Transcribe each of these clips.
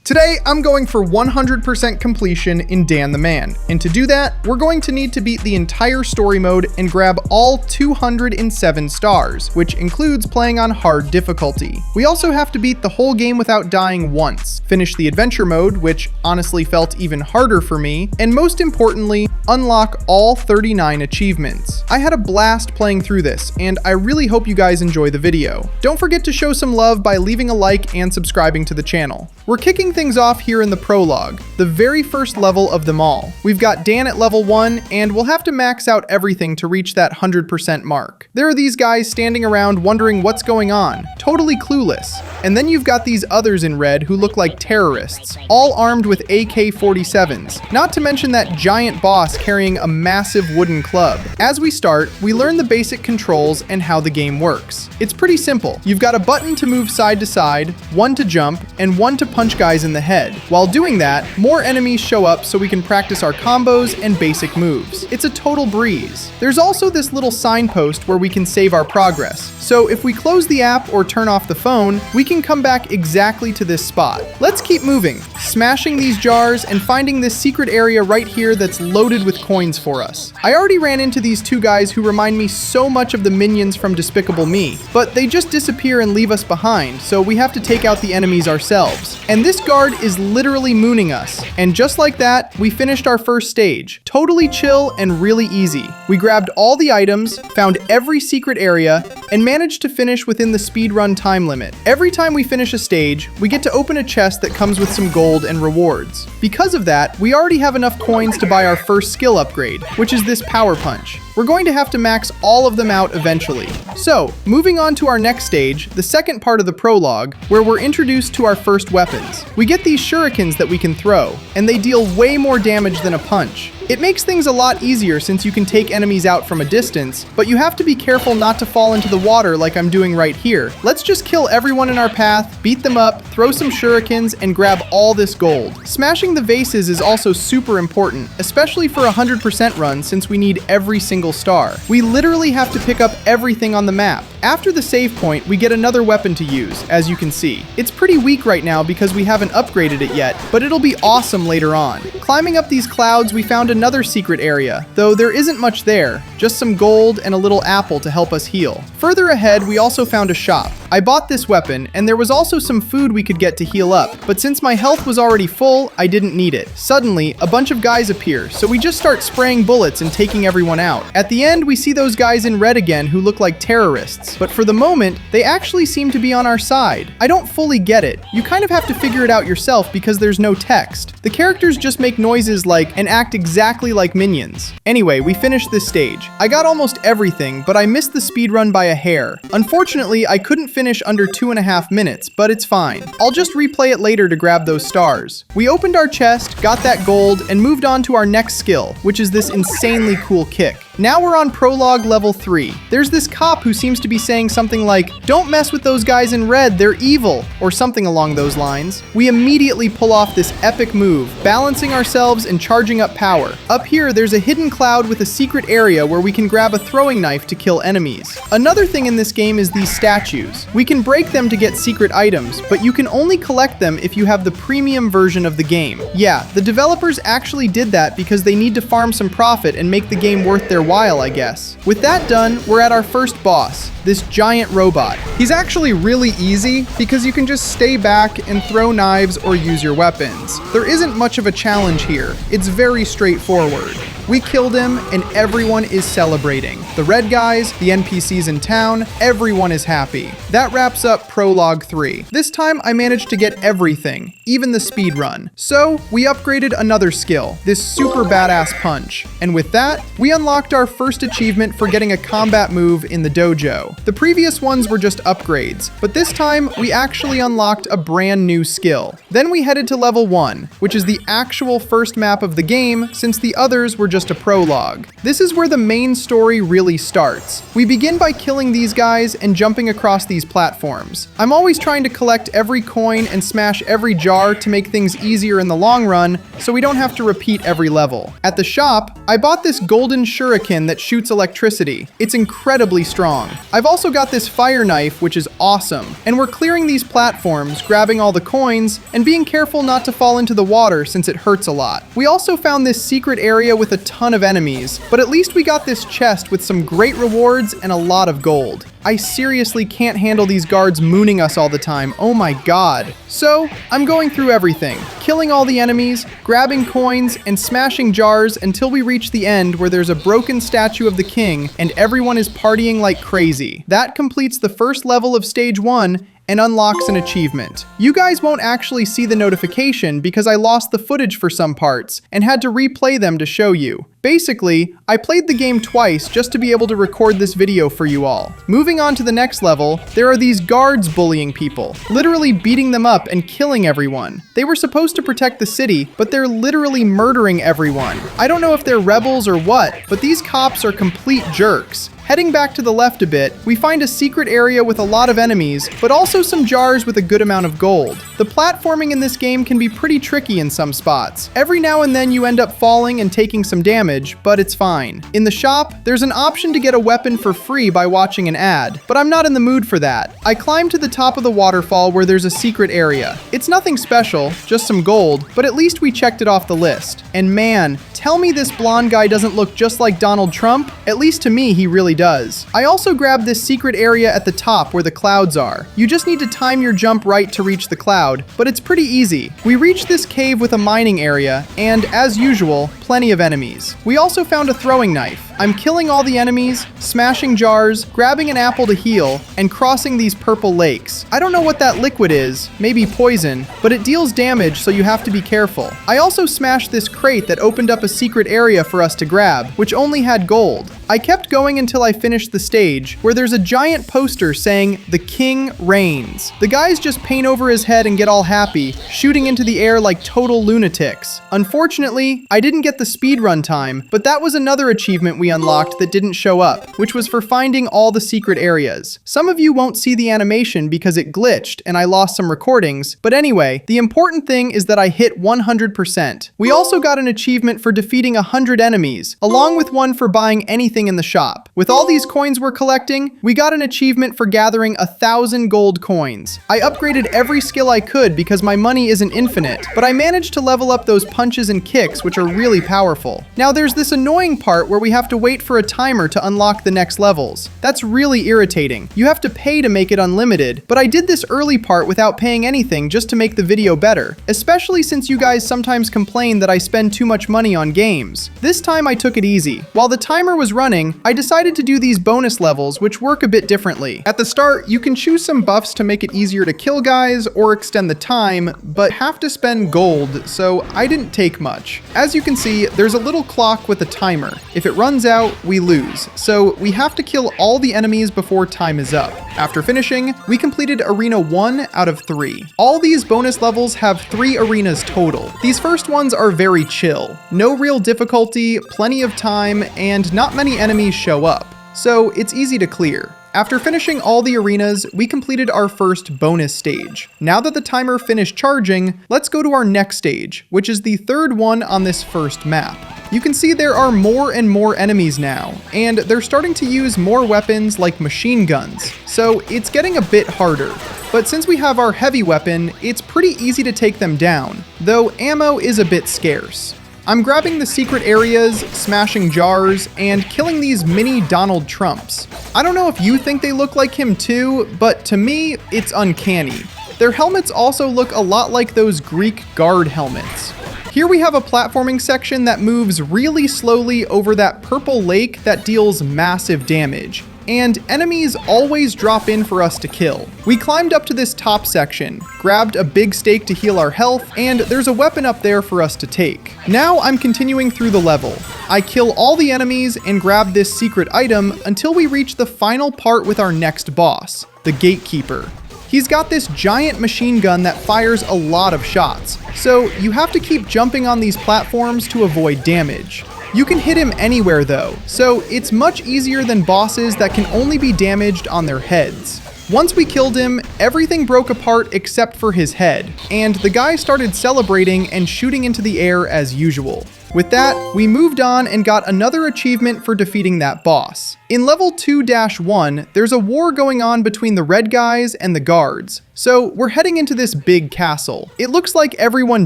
Today, I'm going for 100% completion in Dan the Man, and to do that, we're going to need to beat the entire story mode and grab all 207 stars, which includes playing on hard difficulty. We also have to beat the whole game without dying once, finish the adventure mode, which honestly felt even harder for me, and most importantly, unlock all 39 achievements. I had a blast playing through this, and I really hope you guys enjoy the video. Don't forget to show some love by leaving a like and subscribing to the channel. We're kicking things off here in the prologue, the very first level of them all. We've got Dan at level 1, and we'll have to max out everything to reach that 100% mark. There are these guys standing around wondering what's going on, totally clueless. And then you've got these others in red who look like terrorists, all armed with AK-47s, not to mention that giant boss carrying a massive wooden club. As we start, we learn the basic controls and how the game works. It's pretty simple. You've got a button to move side to side, one to jump, and one to punch guys in the head. While doing that, more enemies show up so we can practice our combos and basic moves. It's a total breeze. There's also this little signpost where we can save our progress. So if we close the app or turn off the phone, we can come back exactly to this spot. Let's keep moving, smashing these jars and finding this secret area right here that's loaded with coins for us. I already ran into these two guys who remind me so much of the minions from Despicable Me, but they just disappear and leave us behind, so we have to take out the enemies ourselves. And this guard is literally mooning us. And just like that, we finished our first stage. Totally chill and really easy. We grabbed all the items, found every secret area, and managed to finish within the speedrun time limit. Every time we finish a stage, we get to open a chest that comes with some gold and rewards. Because of that, we already have enough coins to buy our first skill upgrade, which is this power punch. We're going to have to max all of them out eventually. So, moving on to our next stage, the second part of the prologue, where we're introduced to our first weapons. We get these shurikens that we can throw, and they deal way more damage than a punch. It makes things a lot easier since you can take enemies out from a distance, but you have to be careful not to fall into the water like I'm doing right here. Let's just kill everyone in our path, beat them up, throw some shurikens, and grab all this gold. Smashing the vases is also super important, especially for a 100% run since we need every single star. We literally have to pick up everything on the map. After the save point, we get another weapon to use, as you can see. It's pretty weak right now because we haven't upgraded it yet, but it'll be awesome later on. Climbing up these clouds, we found another secret area, though there isn't much there, just some gold and a little apple to help us heal. Further ahead, we also found a shop. I bought this weapon, and there was also some food we could get to heal up, but since my health was already full, I didn't need it. Suddenly, a bunch of guys appear, so we just start spraying bullets and taking everyone out. At the end, we see those guys in red again who look like terrorists, but for the moment, they actually seem to be on our side. I don't fully get it. You kind of have to figure it out yourself because there's no text. The characters just make noises like and act exactly like minions. Anyway, we finished this stage. I got almost everything, but I missed the speedrun by a hair. Unfortunately, I couldn't finish under 2.5 minutes, but it's fine. I'll just replay it later to grab those stars. We opened our chest, got that gold, and moved on to our next skill, which is this insanely cool kick. Now we're on Prologue level 3. There's this cop who seems to be saying something like, "Don't mess with those guys in red, they're evil," or something along those lines. We immediately pull off this epic move, balancing ourselves and charging up power. Up here, there's a hidden cloud with a secret area where we can grab a throwing knife to kill enemies. Another thing in this game is these statues. We can break them to get secret items, but you can only collect them if you have the premium version of the game. Yeah, the developers actually did that because they need to farm some profit and make the game worth their while, I guess. With that done, we're at our first boss, this giant robot. He's actually really easy because you can just stay back and throw knives or use your weapons. There isn't much of a challenge here. It's very straightforward. We killed him and everyone is celebrating. The red guys, the NPCs in town, everyone is happy. That wraps up Prologue 3. This time I managed to get everything, even the speed run. So we upgraded another skill, this super badass punch. And with that, we unlocked our first achievement for getting a combat move in the dojo. The previous ones were just upgrades, but this time we actually unlocked a brand new skill. Then we headed to level 1, which is the actual first map of the game since the others were just a prologue. This is where the main story really starts. We begin by killing these guys and jumping across these platforms. I'm always trying to collect every coin and smash every jar to make things easier in the long run, so we don't have to repeat every level. At the shop, I bought this golden shuriken that shoots electricity. It's incredibly strong. I've also got this fire knife, which is awesome. And we're clearing these platforms, grabbing all the coins, and being careful not to fall into the water since it hurts a lot. We also found this secret area with a ton of enemies, but at least we got this chest with some great rewards and a lot of gold. I seriously can't handle these guards mooning us all the time, oh my god. So, I'm going through everything, killing all the enemies, grabbing coins, and smashing jars until we reach the end where there's a broken statue of the king and everyone is partying like crazy. That completes the first level of stage 1 and unlocks an achievement. You guys won't actually see the notification because I lost the footage for some parts and had to replay them to show you. Basically, I played the game twice just to be able to record this video for you all. Moving on to the next level, there are these guards bullying people, literally beating them up and killing everyone. They were supposed to protect the city, but they're literally murdering everyone. I don't know if they're rebels or what, but these cops are complete jerks. Heading back to the left a bit, we find a secret area with a lot of enemies, but also some jars with a good amount of gold. The platforming in this game can be pretty tricky in some spots. Every now and then you end up falling and taking some damage, but it's fine. In the shop, there's an option to get a weapon for free by watching an ad, but I'm not in the mood for that. I climbed to the top of the waterfall where there's a secret area. It's nothing special, just some gold, but at least we checked it off the list. And man, tell me this blonde guy doesn't look just like Donald Trump? At least to me, he really does. I also grabbed this secret area at the top where the clouds are. You just need to time your jump right to reach the cloud, but it's pretty easy. We reached this cave with a mining area, and as usual, plenty of enemies. We also found a throwing knife. I'm killing all the enemies, smashing jars, grabbing an apple to heal, and crossing these purple lakes. I don't know what that liquid is, maybe poison, but it deals damage so you have to be careful. I also smashed this crate that opened up a secret area for us to grab, which only had gold. I kept going until I finished the stage, where there's a giant poster saying, "The King Reigns." The guys just paint over his head and get all happy, shooting into the air like total lunatics. Unfortunately, I didn't get the speedrun time, but that was another achievement we unlocked that didn't show up, which was for finding all the secret areas. Some of you won't see the animation because it glitched and I lost some recordings, but anyway, the important thing is that I hit 100%. We also got an achievement for defeating 100 enemies, along with one for buying anything in the shop. With all these coins we're collecting, we got an achievement for gathering 1,000 gold coins. I upgraded every skill I could because my money isn't infinite, but I managed to level up those punches and kicks, which are really powerful. Now there's this annoying part where we have to wait for a timer to unlock the next levels. That's really irritating. You have to pay to make it unlimited, but I did this early part without paying anything just to make the video better, especially since you guys sometimes complain that I spend too much money on games. This time I took it easy. While the timer was running, I decided to do these bonus levels, which work a bit differently. At the start, you can choose some buffs to make it easier to kill guys or extend the time, but have to spend gold, so I didn't take much. As you can see, there's a little clock with a timer. If it runs out, we lose, so we have to kill all the enemies before time is up. After finishing, we completed Arena 1 out of 3. All these bonus levels have 3 arenas total. These first ones are very chill. No real difficulty, plenty of time, and not many enemies show up, so it's easy to clear. After finishing all the arenas, we completed our first bonus stage. Now that the timer finished charging, let's go to our next stage, which is the third one on this first map. You can see there are more and more enemies now, and they're starting to use more weapons like machine guns, so it's getting a bit harder. But since we have our heavy weapon, it's pretty easy to take them down, though ammo is a bit scarce. I'm grabbing the secret areas, smashing jars, and killing these mini Donald Trumps. I don't know if you think they look like him too, but to me, it's uncanny. Their helmets also look a lot like those Greek guard helmets. Here we have a platforming section that moves really slowly over that purple lake that deals massive damage. And enemies always drop in for us to kill. We climbed up to this top section, grabbed a big stake to heal our health, and there's a weapon up there for us to take. Now I'm continuing through the level. I kill all the enemies and grab this secret item until we reach the final part with our next boss, the Gatekeeper. He's got this giant machine gun that fires a lot of shots, so you have to keep jumping on these platforms to avoid damage. You can hit him anywhere though, so it's much easier than bosses that can only be damaged on their heads. Once we killed him, everything broke apart except for his head, and the guy started celebrating and shooting into the air as usual. With that, we moved on and got another achievement for defeating that boss. In level 2-1, there's a war going on between the red guys and the guards. So we're heading into this big castle. It looks like everyone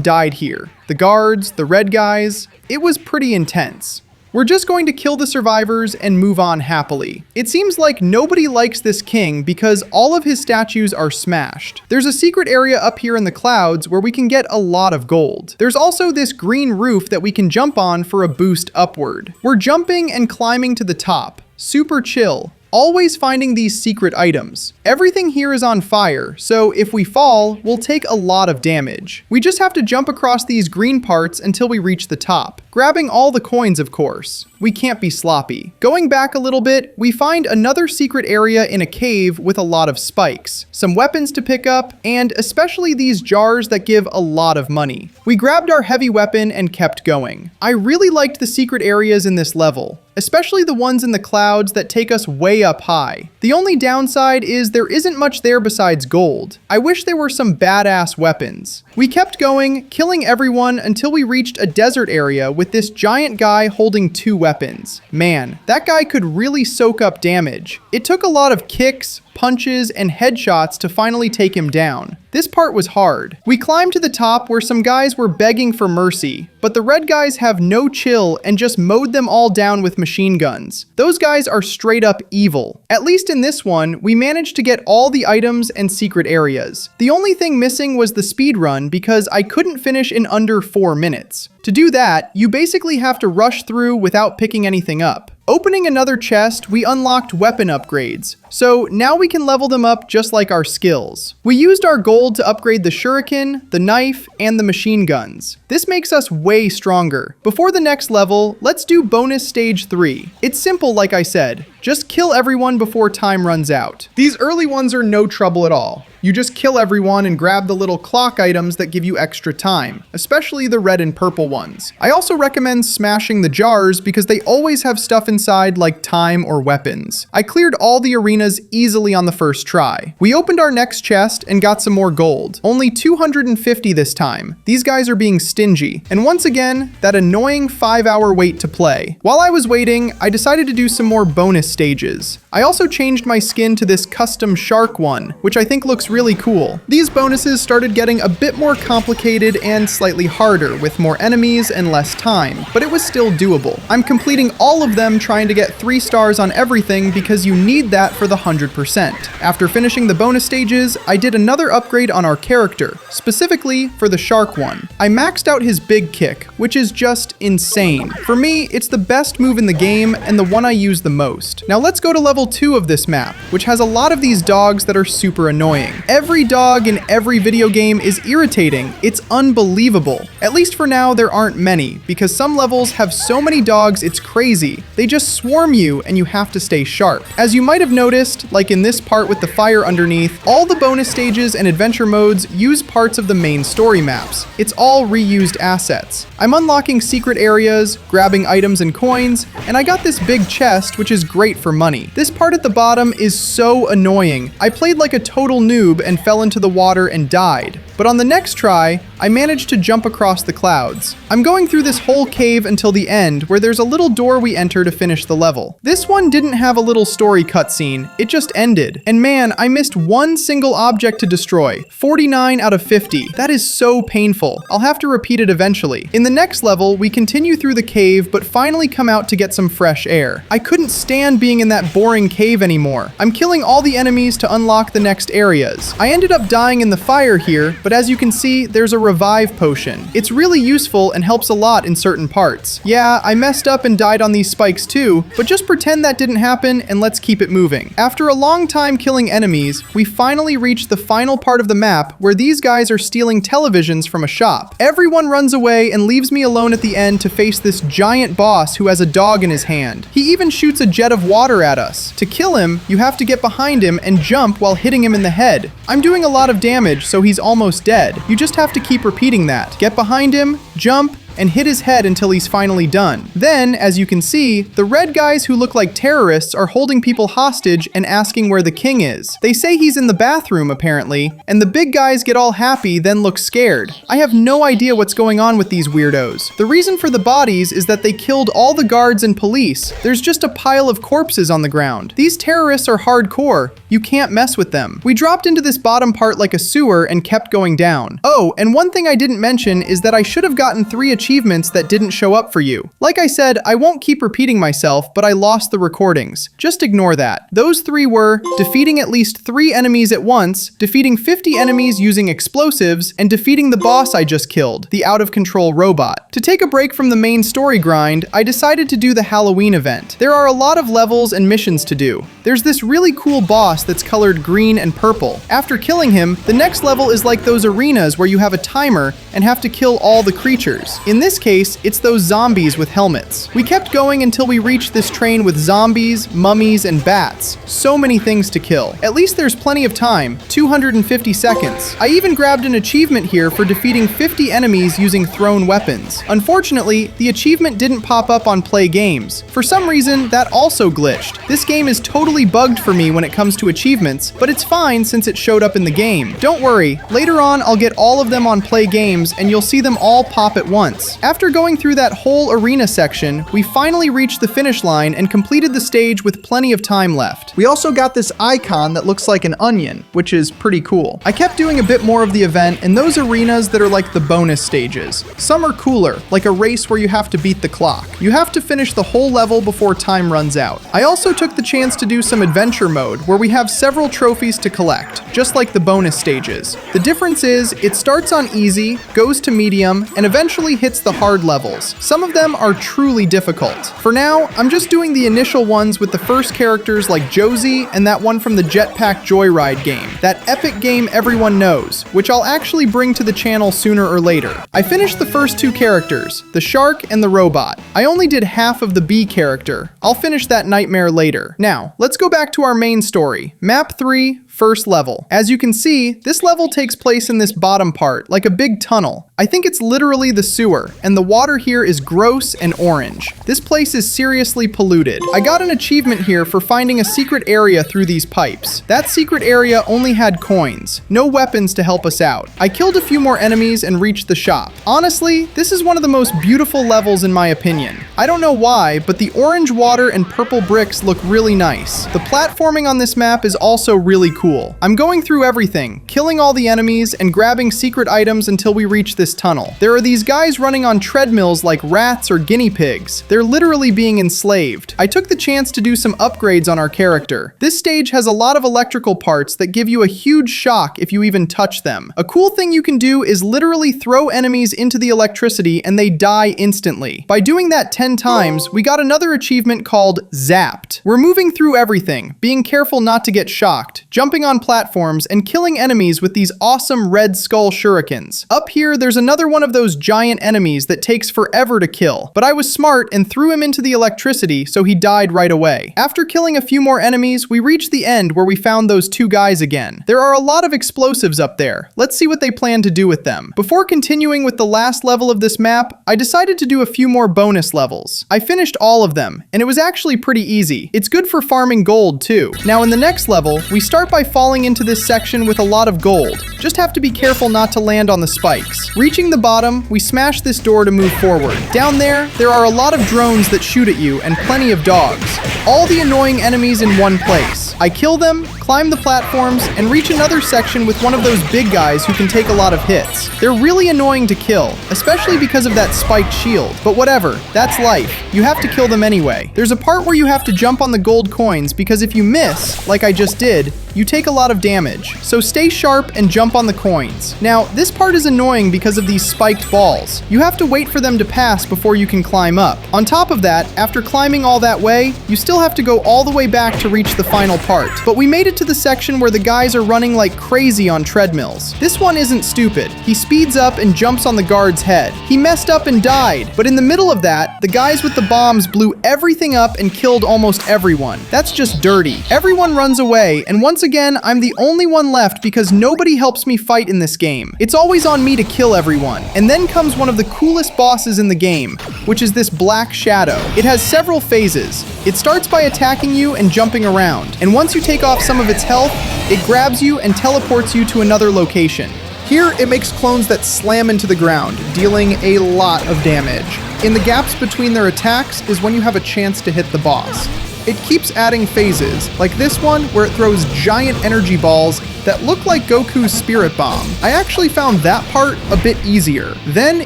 died here. The guards, the red guys. It was pretty intense. We're just going to kill the survivors and move on happily. It seems like nobody likes this king because all of his statues are smashed. There's a secret area up here in the clouds where we can get a lot of gold. There's also this green roof that we can jump on for a boost upward. We're jumping and climbing to the top. Super chill. Always finding these secret items. Everything here is on fire, so if we fall, we'll take a lot of damage. We just have to jump across these green parts until we reach the top, grabbing all the coins, of course. We can't be sloppy. Going back a little bit, we find another secret area in a cave with a lot of spikes, some weapons to pick up, and especially these jars that give a lot of money. We grabbed our heavy weapon and kept going. I really liked the secret areas in this level, especially the ones in the clouds that take us way up high. The only downside is there isn't much there besides gold. I wish there were some badass weapons. We kept going, killing everyone until we reached a desert area with this giant guy holding 2 weapons. Man, that guy could really soak up damage. It took a lot of kicks, punches, and headshots to finally take him down. This part was hard. We climbed to the top where some guys were begging for mercy, but the red guys have no chill and just mowed them all down with machine guns. Those guys are straight up evil. At least in this one, we managed to get all the items and secret areas. The only thing missing was the speed run because I couldn't finish in under 4 minutes. To do that, you basically have to rush through without picking anything up. Opening another chest, we unlocked weapon upgrades, so now we can level them up just like our skills. We used our gold to upgrade the shuriken, the knife, and the machine guns. This makes us way stronger. Before the next level, let's do bonus stage 3. It's simple like I said, just kill everyone before time runs out. These early ones are no trouble at all. You just kill everyone and grab the little clock items that give you extra time, especially the red and purple ones. I also recommend smashing the jars because they always have stuff inside like time or weapons. I cleared all the arenas easily on the first try. We opened our next chest and got some more gold. Only 250 this time. These guys are being stingy. And once again, that annoying 5-hour wait to play. While I was waiting, I decided to do some more bonus stages. I also changed my skin to this custom shark one, which I think looks really cool. These bonuses started getting a bit more complicated and slightly harder with more enemies and less time, but it was still doable. I'm completing all of them trying to get 3 stars on everything because you need that for the 100%. After finishing the bonus stages, I did another upgrade on our character, specifically for the shark one. I maxed out his big kick, which is just insane. For me, it's the best move in the game and the one I use the most. Now let's go to level 2 of this map, which has a lot of these dogs that are super annoying. Every dog in every video game is irritating. It's unbelievable. At least for now, there aren't many, because some levels have so many dogs it's crazy. They just swarm you and you have to stay sharp. As you might have noticed, like in this part with the fire underneath, all the bonus stages and adventure modes use parts of the main story maps. It's all reused assets. I'm unlocking secret areas, grabbing items and coins, and I got this big chest, which is great for money. This part at the bottom is so annoying. I played like a total noob and fell into the water and died. But on the next try, I managed to jump across the clouds. I'm going through this whole cave until the end, where there's a little door we enter to finish the level. This one didn't have a little story cutscene, it just ended. And man, I missed one single object to destroy. 49 out of 50. That is so painful. I'll have to repeat it eventually. In the next level, we continue through the cave, but finally come out to get some fresh air. I couldn't stand being in that boring cave anymore. I'm killing all the enemies to unlock the next areas. I ended up dying in the fire here, but as you can see, there's a revive potion. It's really useful and helps a lot in certain parts. Yeah, I messed up and died on these spikes too, but just pretend that didn't happen and let's keep it moving. After a long time killing enemies, we finally reach the final part of the map where these guys are stealing televisions from a shop. Everyone runs away and leaves me alone at the end to face this giant boss who has a dog in his hand. He even shoots a jet of water at us. To kill him, you have to get behind him and jump while hitting him in the head. I'm doing a lot of damage, so he's almost dead. You just have to keep repeating that. Get behind him, jump, and hit his head until he's finally done. Then, as you can see, the red guys who look like terrorists are holding people hostage and asking where the king is. They say he's in the bathroom apparently, and the big guys get all happy then look scared. I have no idea what's going on with these weirdos. The reason for the bodies is that they killed all the guards and police. There's just a pile of corpses on the ground. These terrorists are hardcore. You can't mess with them. We dropped into this bottom part like a sewer and kept going down. Oh, and one thing I didn't mention is that I should have gotten 3 achievements that didn't show up for you. Like I said, I won't keep repeating myself, but I lost the recordings. Just ignore that. Those 3 were defeating at least 3 enemies at once, defeating 50 enemies using explosives, and defeating the boss I just killed, the out-of-control robot. To take a break from the main story grind, I decided to do the Halloween event. There are a lot of levels and missions to do. There's this really cool boss that's colored green and purple. After killing him, the next level is like those arenas where you have a timer and have to kill all the creatures. In this case, it's those zombies with helmets. We kept going until we reached this train with zombies, mummies, and bats. So many things to kill. At least there's plenty of time, 250 seconds. I even grabbed an achievement here for defeating 50 enemies using thrown weapons. Unfortunately, the achievement didn't pop up on Play Games. For some reason, that also glitched. This game is totally bugged for me when it comes to achievements, but it's fine since it showed up in the game. Don't worry, later on I'll get all of them on Play Games and you'll see them all pop at once. After going through that whole arena section, we finally reached the finish line and completed the stage with plenty of time left. We also got this icon that looks like an onion, which is pretty cool. I kept doing a bit more of the event in those arenas that are like the bonus stages. Some are cooler, like a race where you have to beat the clock. You have to finish the whole level before time runs out. I also took the chance to do some adventure mode where we have several trophies to collect, just like the bonus stages. The difference is it starts on easy, goes to medium, and eventually hits the hard levels. Some of them are truly difficult. For now, I'm just doing the initial ones with the first characters like Josie and that one from the Jetpack Joyride game, that epic game everyone knows, which I'll actually bring to the channel sooner or later. I finished the first 2 characters, the shark and the robot. I only did half of the bee character. I'll finish that nightmare later. Now, let's go back to our main story. Map 3, first level. As you can see, this level takes place in this bottom part, like a big tunnel. I think it's literally the sewer, and the water here is gross and orange. This place is seriously polluted. I got an achievement here for finding a secret area through these pipes. That secret area only had coins, no weapons to help us out. I killed a few more enemies and reached the shop. Honestly, this is one of the most beautiful levels in my opinion. I don't know why, but the orange water and purple bricks look really nice. The platforming on this map is also really cool. I'm going through everything, killing all the enemies and grabbing secret items until we reach this tunnel. There are these guys running on treadmills like rats or guinea pigs. They're literally being enslaved. I took the chance to do some upgrades on our character. This stage has a lot of electrical parts that give you a huge shock if you even touch them. A cool thing you can do is literally throw enemies into the electricity and they die instantly. By doing that 10 times, we got another achievement called Zapped. We're moving through everything, being careful not to get shocked, jumping on platforms, and killing enemies with these awesome red skull shurikens. Up here, there's another one of those giant enemies that takes forever to kill, but I was smart and threw him into the electricity so he died right away. After killing a few more enemies, we reached the end where we found those 2 guys again. There are a lot of explosives up there. Let's see what they plan to do with them. Before continuing with the last level of this map, I decided to do a few more bonus levels. I finished all of them, and it was actually pretty easy. It's good for farming gold too. Now in the next level, we start by falling into this section with a lot of gold. Just have to be careful not to land on the spikes. Reaching the bottom, we smash this door to move forward. Down there are a lot of drones that shoot at you and plenty of dogs. All the annoying enemies in one place. I kill them, climb the platforms, and reach another section with one of those big guys who can take a lot of hits. They're really annoying to kill, especially because of that spiked shield. But whatever, that's life. You have to kill them anyway. There's a part where you have to jump on the gold coins because if you miss, like I just did, you take a lot of damage. So stay sharp and jump on the coins. Now, this part is annoying because of these spiked balls. You have to wait for them to pass before you can climb up. On top of that, after climbing all that way, you still have to go all the way back to reach the final part. But we made it to the section where the guys are running like crazy on treadmills. This one isn't stupid. He speeds up and jumps on the guard's head. He messed up and died, but in the middle of that, the guys with the bombs blew everything up and killed almost everyone. That's just dirty. Everyone runs away, and once again, I'm the only one left because nobody helps me fight in this game. It's always on me to kill everyone. And then comes one of the coolest bosses in the game, which is this black shadow. It has several phases. It starts by attacking you and jumping around, and once you take off some of its health, it grabs you and teleports you to another location. Here, it makes clones that slam into the ground, dealing a lot of damage. In the gaps between their attacks is when you have a chance to hit the boss. It keeps adding phases, like this one where it throws giant energy balls that look like Goku's Spirit Bomb. I actually found that part a bit easier. Then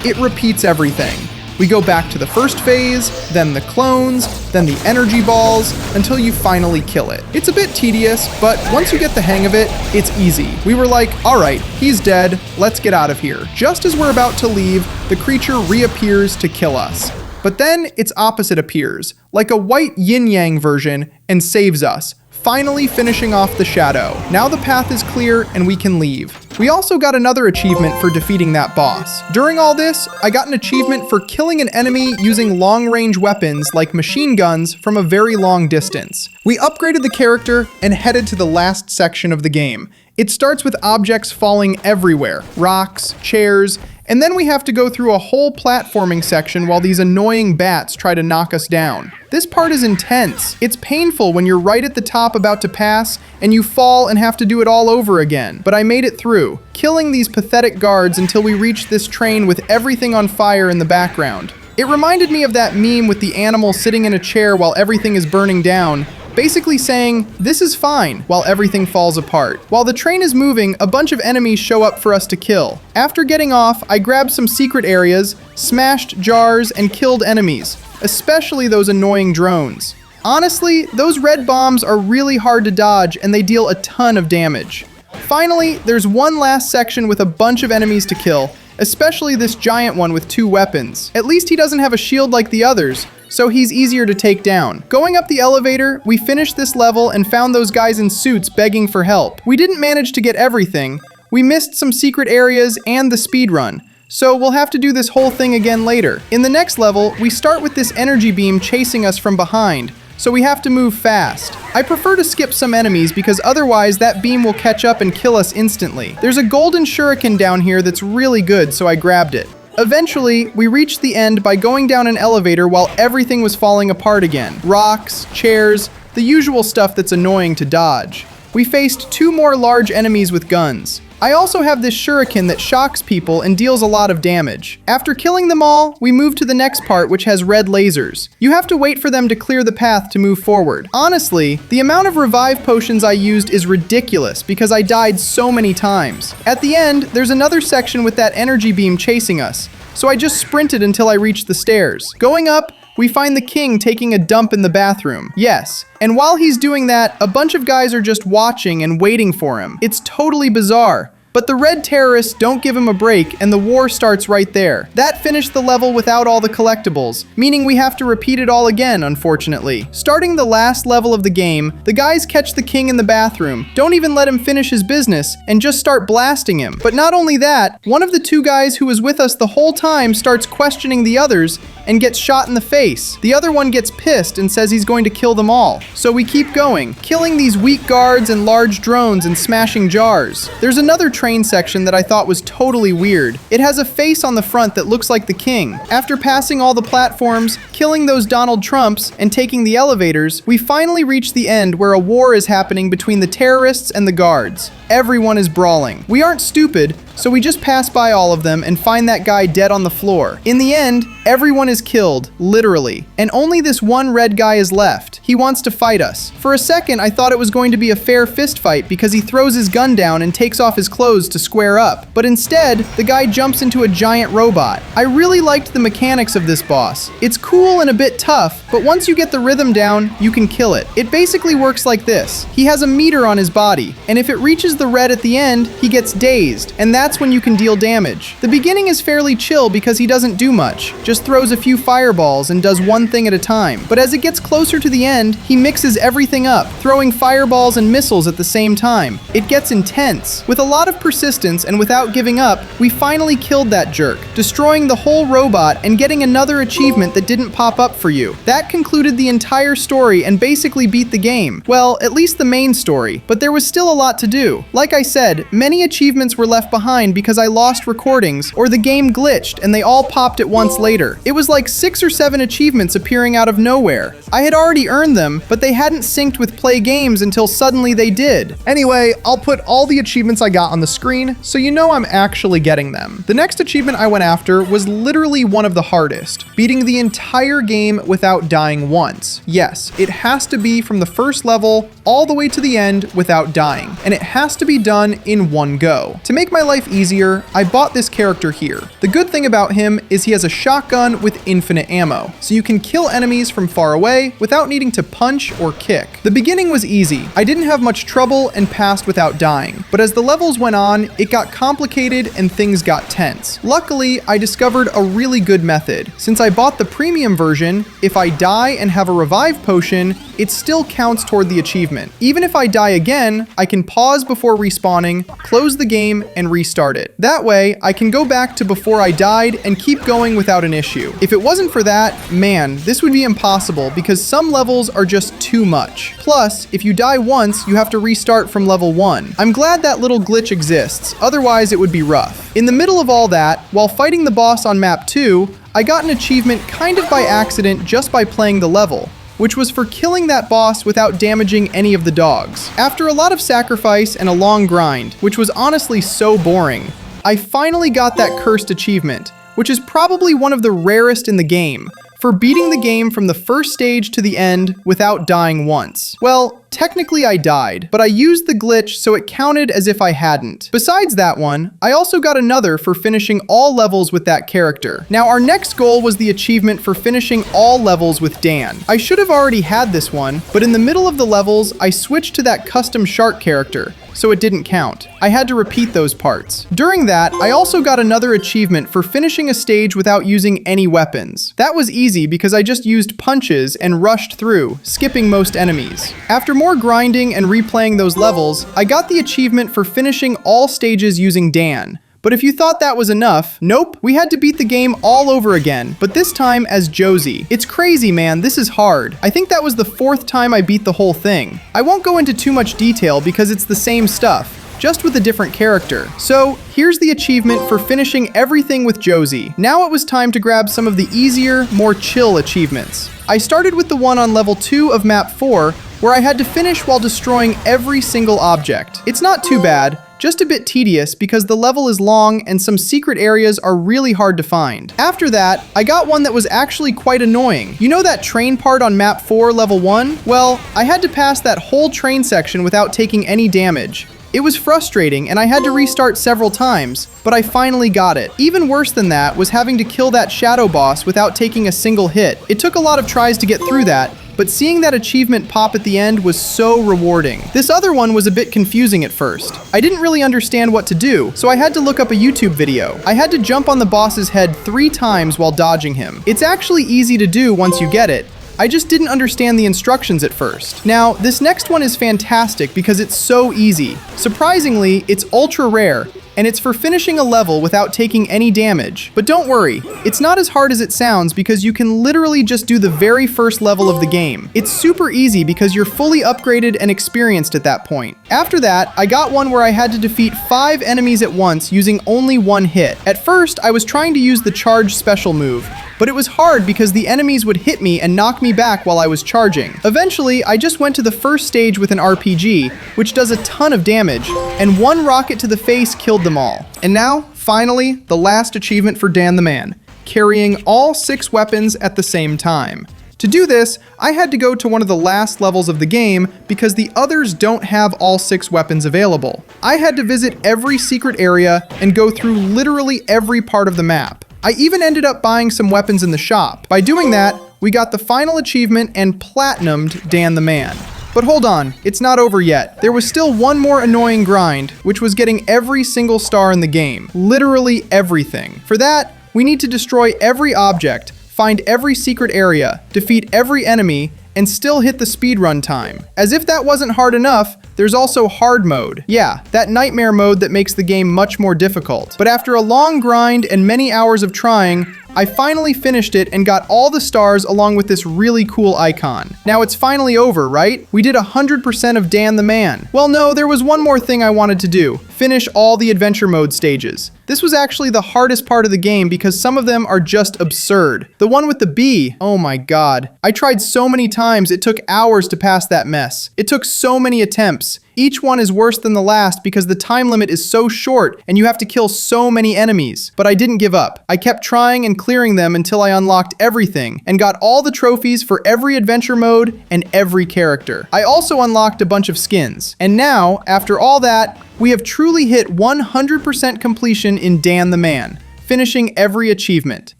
it repeats everything. We go back to the first phase, then the clones, then the energy balls, until you finally kill it. It's a bit tedious, but once you get the hang of it, it's easy. We were like, alright, he's dead, let's get out of here. Just as we're about to leave, the creature reappears to kill us. But then its opposite appears, like a white yin-yang version, and saves us, finally finishing off the shadow. Now the path is clear and we can leave. We also got another achievement for defeating that boss. During all this, I got an achievement for killing an enemy using long-range weapons like machine guns from a very long distance. We upgraded the character and headed to the last section of the game. It starts with objects falling everywhere, rocks, chairs, and then we have to go through a whole platforming section while these annoying bats try to knock us down. This part is intense. It's painful when you're right at the top about to pass and you fall and have to do it all over again. But I made it through, killing these pathetic guards until we reached this train with everything on fire in the background. It reminded me of that meme with the animal sitting in a chair while everything is burning down, basically saying, this is fine, while everything falls apart. While the train is moving, a bunch of enemies show up for us to kill. After getting off, I grabbed some secret areas, smashed jars, and killed enemies, especially those annoying drones. Honestly, those red bombs are really hard to dodge and they deal a ton of damage. Finally, there's one last section with a bunch of enemies to kill, especially this giant one with 2 weapons. At least he doesn't have a shield like the others, so he's easier to take down. Going up the elevator, we finished this level and found those guys in suits begging for help. We didn't manage to get everything. We missed some secret areas and the speedrun, so we'll have to do this whole thing again later. In the next level, we start with this energy beam chasing us from behind, so we have to move fast. I prefer to skip some enemies because otherwise that beam will catch up and kill us instantly. There's a golden shuriken down here that's really good, so I grabbed it. Eventually, we reached the end by going down an elevator while everything was falling apart again. Rocks, chairs, the usual stuff that's annoying to dodge. We faced 2 more large enemies with guns. I also have this shuriken that shocks people and deals a lot of damage. After killing them all, we move to the next part which has red lasers. You have to wait for them to clear the path to move forward. Honestly, the amount of revive potions I used is ridiculous because I died so many times. At the end, there's another section with that energy beam chasing us, so I just sprinted until I reached the stairs. Going up, we find the king taking a dump in the bathroom. Yes, and while he's doing that, a bunch of guys are just watching and waiting for him. It's totally bizarre. But the red terrorists don't give him a break and the war starts right there. That finished the level without all the collectibles, meaning we have to repeat it all again, unfortunately. Starting the last level of the game, the guys catch the king in the bathroom, don't even let him finish his business, and just start blasting him. But not only that, one of the 2 guys who was with us the whole time starts questioning the others and gets shot in the face. The other one gets pissed and says he's going to kill them all. So we keep going, killing these weak guards and large drones and smashing jars. There's another train section that I thought was totally weird. It has a face on the front that looks like the king. After passing all the platforms, killing those Donald Trumps, and taking the elevators, we finally reach the end where a war is happening between the terrorists and the guards. Everyone is brawling. We aren't stupid, so we just pass by all of them and find that guy dead on the floor. In the end, everyone is killed, literally, and only this one red guy is left. He wants to fight us. For a second, I thought it was going to be a fair fist fight because he throws his gun down and takes off his clothes to square up. But instead, the guy jumps into a giant robot. I really liked the mechanics of this boss. It's cool and a bit tough, but once you get the rhythm down, you can kill it. It basically works like this. He has a meter on his body, and if it reaches the red at the end, he gets dazed, and that that's when you can deal damage. The beginning is fairly chill because he doesn't do much, just throws a few fireballs and does one thing at a time. But as it gets closer to the end, he mixes everything up, throwing fireballs and missiles at the same time. It gets intense. With a lot of persistence and without giving up, we finally killed that jerk, destroying the whole robot and getting another achievement that didn't pop up for you. That concluded the entire story and basically beat the game. Well, at least the main story, but there was still a lot to do. Like I said, many achievements were left behind because I lost recordings or the game glitched and they all popped at once later. It was like 6 or 7 achievements appearing out of nowhere. I had already earned them, but they hadn't synced with Play Games until suddenly they did. Anyway, I'll put all the achievements I got on the screen so you know I'm actually getting them. The next achievement I went after was literally one of the hardest, beating the entire game without dying once. Yes, it has to be from the first level all the way to the end without dying, and it has to be done in one go. To make my life easier, I bought this character here. The good thing about him is he has a shotgun with infinite ammo, so you can kill enemies from far away without needing to punch or kick. The beginning was easy. I didn't have much trouble and passed without dying, but as the levels went on, it got complicated and things got tense. Luckily, I discovered a really good method. Since I bought the premium version, if I die and have a revive potion, it still counts toward the achievement. Even if I die again, I can pause before respawning, close the game, and restart it. That way, I can go back to before I died and keep going without an issue. If it wasn't for that, man, this would be impossible because some levels are just too much. Plus, if you die once, you have to restart from level 1. I'm glad that little glitch exists, otherwise it would be rough. In the middle of all that, while fighting the boss on map 2, I got an achievement kind of by accident just by playing the level, which was for killing that boss without damaging any of the dogs. After a lot of sacrifice and a long grind, which was honestly so boring, I finally got that cursed achievement, which is probably one of the rarest in the game, for beating the game from the first stage to the end without dying once. Well, technically I died, but I used the glitch so it counted as if I hadn't. Besides that one, I also got another for finishing all levels with that character. Now our next goal was the achievement for finishing all levels with Dan. I should have already had this one, but in the middle of the levels, I switched to that custom shark character, so it didn't count. I had to repeat those parts. During that, I also got another achievement for finishing a stage without using any weapons. That was easy because I just used punches and rushed through, skipping most enemies. After more grinding and replaying those levels, I got the achievement for finishing all stages using Dan. But if you thought that was enough, nope, we had to beat the game all over again, but this time as Josie. It's crazy, man, this is hard. I think that was the 4th time I beat the whole thing. I won't go into too much detail because it's the same stuff, just with a different character. So here's the achievement for finishing everything with Josie. Now it was time to grab some of the easier, more chill achievements. I started with the one on level 2 of map 4, where I had to finish while destroying every single object. It's not too bad, just a bit tedious because the level is long and some secret areas are really hard to find. After that, I got one that was actually quite annoying. You know that train part on map 4 level 1? Well, I had to pass that whole train section without taking any damage. It was frustrating and I had to restart several times, but I finally got it. Even worse than that was having to kill that shadow boss without taking a single hit. It took a lot of tries to get through that, but seeing that achievement pop at the end was so rewarding. This other one was a bit confusing at first. I didn't really understand what to do, so I had to look up a YouTube video. I had to jump on the boss's head 3 times while dodging him. It's actually easy to do once you get it. I just didn't understand the instructions at first. Now, this next one is fantastic because it's so easy. Surprisingly, it's ultra rare, and it's for finishing a level without taking any damage. But don't worry, it's not as hard as it sounds because you can literally just do the very first level of the game. It's super easy because you're fully upgraded and experienced at that point. After that, I got one where I had to defeat 5 enemies at once using only 1 hit. At first, I was trying to use the charge special move, but it was hard because the enemies would hit me and knock me back while I was charging. Eventually, I just went to the first stage with an RPG, which does a ton of damage, and 1 rocket to the face killed them all. And now, finally, the last achievement for Dan the Man, carrying all 6 weapons at the same time. To do this, I had to go to one of the last levels of the game because the others don't have all 6 weapons available. I had to visit every secret area and go through literally every part of the map. I even ended up buying some weapons in the shop. By doing that, we got the final achievement and platinumed Dan the Man. But hold on, it's not over yet. There was still one more annoying grind, which was getting every single star in the game. Literally everything. For that, we need to destroy every object, find every secret area, defeat every enemy, and still hit the speedrun time. As if that wasn't hard enough, there's also hard mode. Yeah, that nightmare mode that makes the game much more difficult. But after a long grind and many hours of trying, I finally finished it and got all the stars along with this really cool icon. Now it's finally over, right? We did 100% of Dan the Man. Well, no, there was one more thing I wanted to do. Finish all the adventure mode stages. This was actually the hardest part of the game because some of them are just absurd. The one with the bee, oh my god. I tried so many times, it took hours to pass that mess. It took so many attempts. Each one is worse than the last because the time limit is so short and you have to kill so many enemies. But I didn't give up. I kept trying and clearing them until I unlocked everything and got all the trophies for every adventure mode and every character. I also unlocked a bunch of skins. And now, after all that, we have truly hit 100% completion in Dan the Man, finishing every achievement.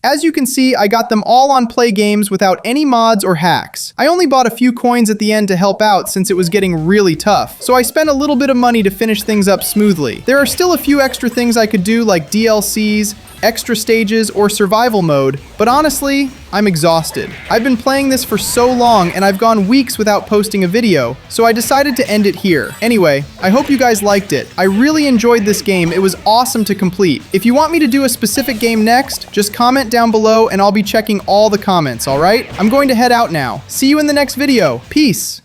As you can see, I got them all on Play Games without any mods or hacks. I only bought a few coins at the end to help out since it was getting really tough, so I spent a little bit of money to finish things up smoothly. There are still a few extra things I could do like DLCs, extra stages, or survival mode, but honestly, I'm exhausted. I've been playing this for so long and I've gone weeks without posting a video, so I decided to end it here. Anyway, I hope you guys liked it. I really enjoyed this game. It was awesome to complete. If you want me to do a specific game next, just comment down below and I'll be checking all the comments, alright? I'm going to head out now. See you in the next video. Peace!